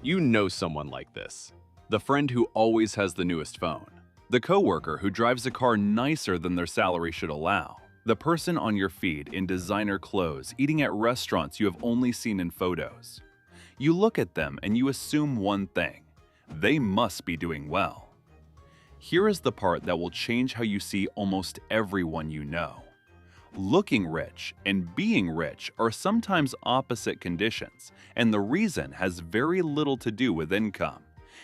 You know someone like this. The friend who always has the newest phone. The coworker who drives a car nicer than their salary should allow. The person on your feed in designer clothes eating at restaurants you have only seen in photos. You look at them and you assume one thing: they must be doing well. Here is the part that will change how you see almost everyone you know. Looking rich and being rich are sometimes opposite conditions, and the reason has very little to do with income.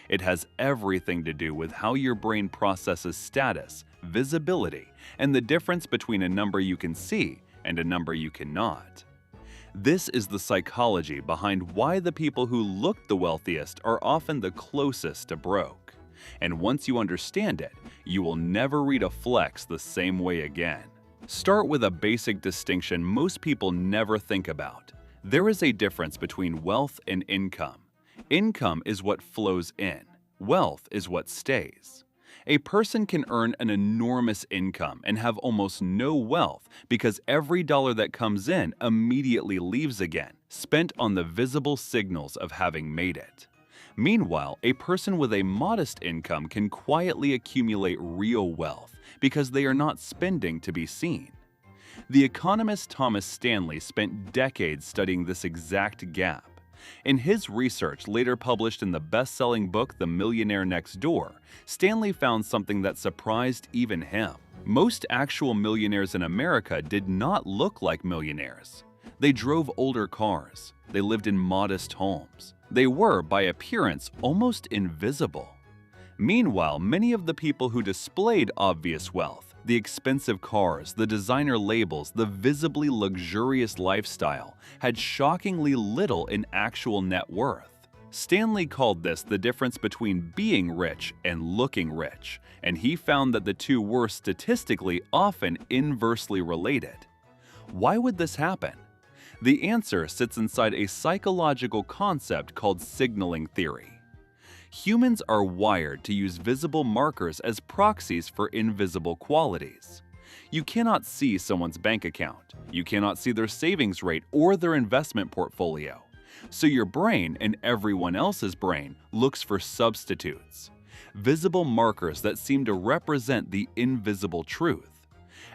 It has everything to do with how your brain processes status, visibility, and the difference between a number you can see and a number you cannot. This is the psychology behind why the people who look the wealthiest are often the closest to broke. And once you understand it, you will never read a flex the same way again. Start with a basic distinction most people never think about. There is a difference between wealth and income. Income is what flows in. Wealth is what stays. A person can earn an enormous income and have almost no wealth because every dollar that comes in immediately leaves again, spent on the visible signals of having made it. Meanwhile, a person with a modest income can quietly accumulate real wealth because they are not spending to be seen. The economist Thomas Stanley spent decades studying this exact gap. In his research, later published in the best-selling book The Millionaire Next Door, Stanley found something that surprised even him. Most actual millionaires in America did not look like millionaires. They drove older cars. They lived in modest homes. They were, by appearance, almost invisible. Meanwhile, many of the people who displayed obvious wealth, the expensive cars, the designer labels, the visibly luxurious lifestyle, had shockingly little in actual net worth. Stanley called this the difference between being rich and looking rich, and he found that the two were statistically often inversely related. Why would this happen? The answer sits inside a psychological concept called signaling theory. Humans are wired to use visible markers as proxies for invisible qualities. You cannot see someone's bank account. You cannot see their savings rate or their investment portfolio. So your brain and everyone else's brain looks for substitutes, visible markers that seem to represent the invisible truth.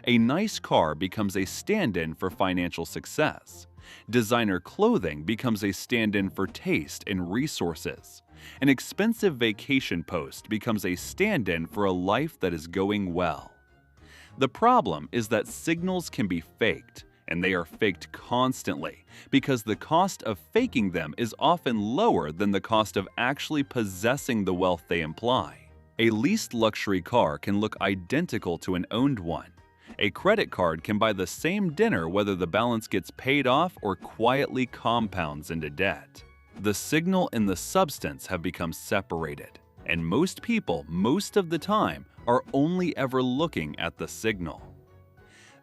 A nice car becomes a stand-in for financial success. Designer clothing becomes a stand-in for taste and resources. An expensive vacation post becomes a stand-in for a life that is going well. The problem is that signals can be faked, and they are faked constantly because the cost of faking them is often lower than the cost of actually possessing the wealth they imply. A leased luxury car can look identical to an owned one. A credit card can buy the same dinner whether the balance gets paid off or quietly compounds into debt. The signal and the substance have become separated, and most people, most of the time, are only ever looking at the signal.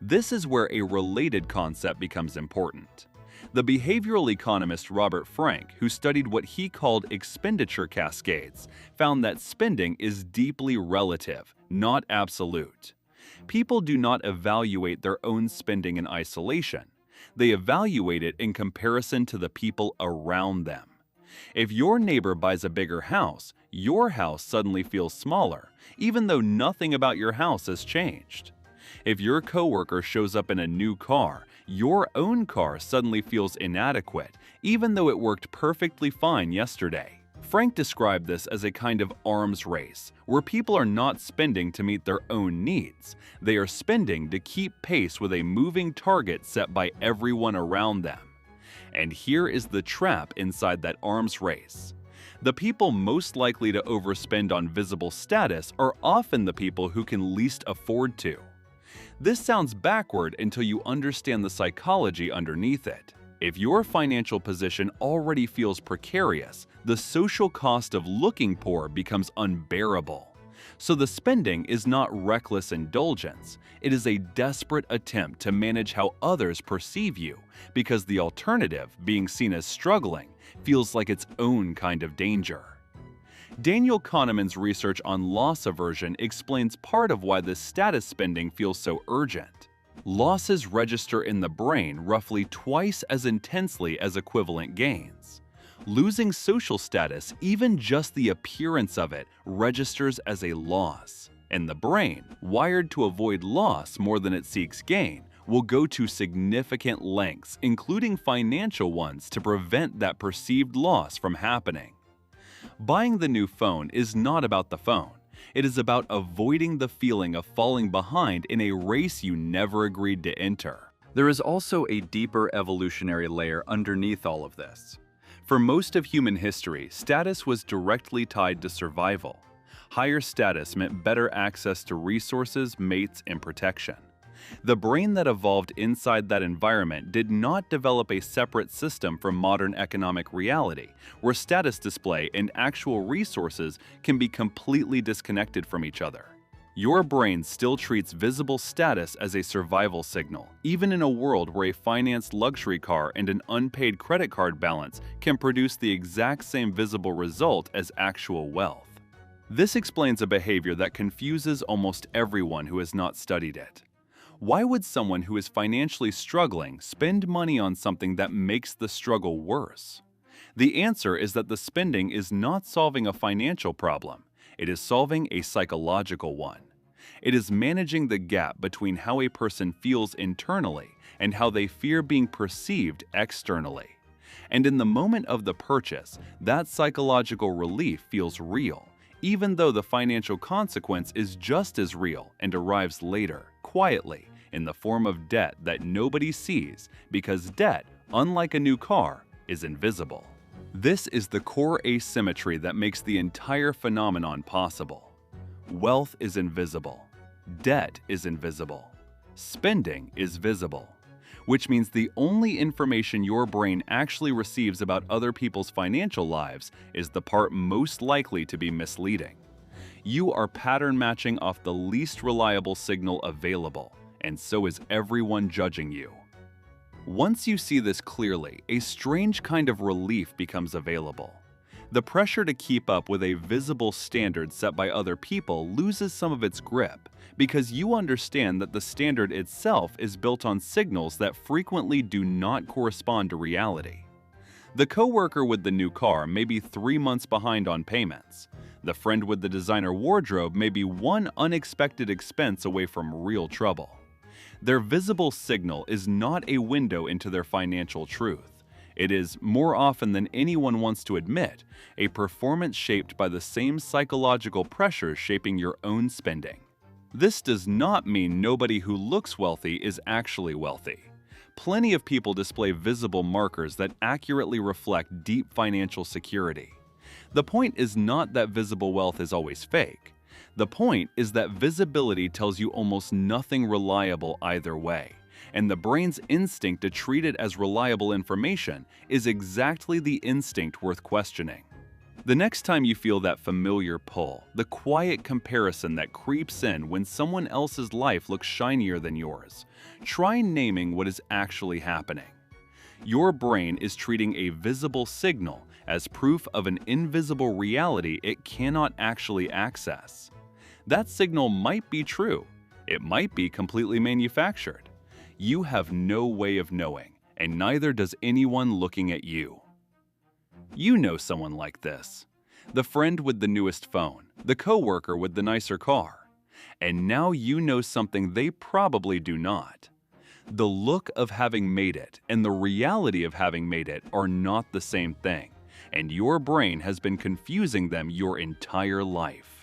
This is where a related concept becomes important. The behavioral economist Robert Frank, who studied what he called expenditure cascades, found that spending is deeply relative, not absolute. People do not evaluate their own spending in isolation. They evaluate it in comparison to the people around them. If your neighbor buys a bigger house, your house suddenly feels smaller, even though nothing about your house has changed. If your coworker shows up in a new car, your own car suddenly feels inadequate, even though it worked perfectly fine yesterday. Frank described this as a kind of arms race, where people are not spending to meet their own needs. They are spending to keep pace with a moving target set by everyone around them. And here is the trap inside that arms race. The people most likely to overspend on visible status are often the people who can least afford to. This sounds backward until you understand the psychology underneath it. If your financial position already feels precarious, the social cost of looking poor becomes unbearable. So the spending is not reckless indulgence, it is a desperate attempt to manage how others perceive you, because the alternative, being seen as struggling, feels like its own kind of danger. Daniel Kahneman's research on loss aversion explains part of why this status spending feels so urgent. Losses register in the brain roughly twice as intensely as equivalent gains. Losing social status, even just the appearance of it, registers as a loss. And the brain, wired to avoid loss more than it seeks gain, will go to significant lengths, including financial ones, to prevent that perceived loss from happening. Buying the new phone is not about the phone. It is about avoiding the feeling of falling behind in a race you never agreed to enter. There is also a deeper evolutionary layer underneath all of this. For most of human history, status was directly tied to survival. Higher status meant better access to resources, mates, and protection. The brain that evolved inside that environment did not develop a separate system from modern economic reality, where status display and actual resources can be completely disconnected from each other. Your brain still treats visible status as a survival signal, even in a world where a financed luxury car and an unpaid credit card balance can produce the exact same visible result as actual wealth. This explains a behavior that confuses almost everyone who has not studied it. Why would someone who is financially struggling spend money on something that makes the struggle worse? The answer is that the spending is not solving a financial problem. It is solving a psychological one. It is managing the gap between how a person feels internally and how they fear being perceived externally. And in the moment of the purchase, that psychological relief feels real, even though the financial consequence is just as real and arrives later, quietly, in the form of debt that nobody sees, because debt, unlike a new car, is invisible. This is the core asymmetry that makes the entire phenomenon possible. Wealth is invisible. Debt is invisible. Spending is visible. Which means the only information your brain actually receives about other people's financial lives is the part most likely to be misleading. You are pattern matching off the least reliable signal available, and so is everyone judging you. Once you see this clearly, a strange kind of relief becomes available. The pressure to keep up with a visible standard set by other people loses some of its grip, because you understand that the standard itself is built on signals that frequently do not correspond to reality. The coworker with the new car may be 3 months behind on payments. The friend with the designer wardrobe may be one unexpected expense away from real trouble. Their visible signal is not a window into their financial truth. It is, more often than anyone wants to admit, a performance shaped by the same psychological pressures shaping your own spending. This does not mean nobody who looks wealthy is actually wealthy. Plenty of people display visible markers that accurately reflect deep financial security. The point is not that visible wealth is always fake. The point is that visibility tells you almost nothing reliable either way, and the brain's instinct to treat it as reliable information is exactly the instinct worth questioning. The next time you feel that familiar pull, the quiet comparison that creeps in when someone else's life looks shinier than yours, try naming what is actually happening. Your brain is treating a visible signal as proof of an invisible reality it cannot actually access. That signal might be true. It might be completely manufactured. You have no way of knowing, and neither does anyone looking at you. You know someone like this. The friend with the newest phone, the coworker with the nicer car. And now you know something they probably do not. The look of having made it and the reality of having made it are not the same thing, and your brain has been confusing them your entire life.